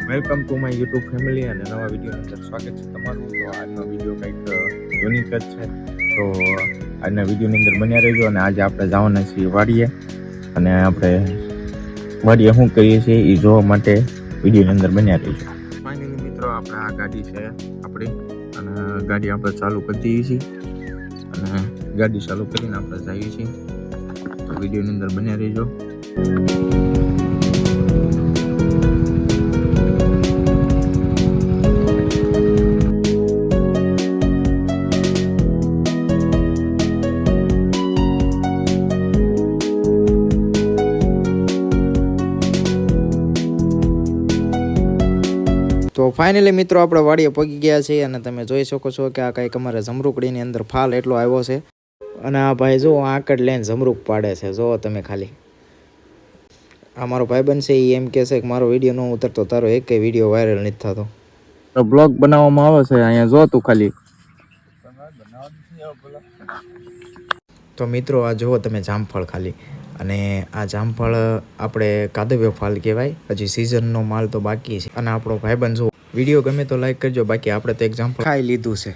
Welcome to my YouTube family અને નવા વિડીયોની અંદર સ્વાગત છે તમારું. તો આજનો વિડીયો કંઈક યુનિક જ છે. તો આજના વિડીયોની અંદર બન્યા રહેજો. અને આજે આપણે જવાના છીએ વાડીએ, અને આપણે વાડીએ શું કરીએ છીએ એ જોવા માટે વિડીયોની અંદર બન્યા રહેજો. ફાઇનલી મિત્રો, આપણે આ ગાડી છે આપણી, અને ગાડી આપણે ચાલુ કરી દઈએ છીએ, અને ગાડી ચાલુ કરીને આપણે જઈએ છીએ. તો વિડીયોની અંદર બન્યા રહેજો. તો ફાઇનલી મિત્રો, આપણે વાડીએ પગી ગયા છીએ, અને તમે જોઈ શકો છો કે આ કંઈક અમારે જમરૂકડીની અંદર ફાલ એટલો આવ્યો છે. અને આ ભાઈ જો આંકડ લઈને જમરૂક પાડે છે, જો તમે ખાલી. આ મારો ભાઈબંધ છે, એ એમ કહે છે કે મારો વિડીયો ન ઉતરતો, તારો એક વિડીયો વાયરલ નથી થતો. તો બ્લોગ બનાવવામાં આવે છે, અહીંયા જો તું ખાલી. તો મિત્રો, આ જુઓ તમે જામફળ ખાલી. અને આ જામફળ આપણે કાદવ્ય ફળ કહેવાય. હજી સિઝનનો માલ તો બાકી છે. અને આપણો ભાઈબંધ જો વિડીયો ગમે તો લાઈક કરજો. બાકી આપણે તો એક જામફળ ખાઈ લીધું છે.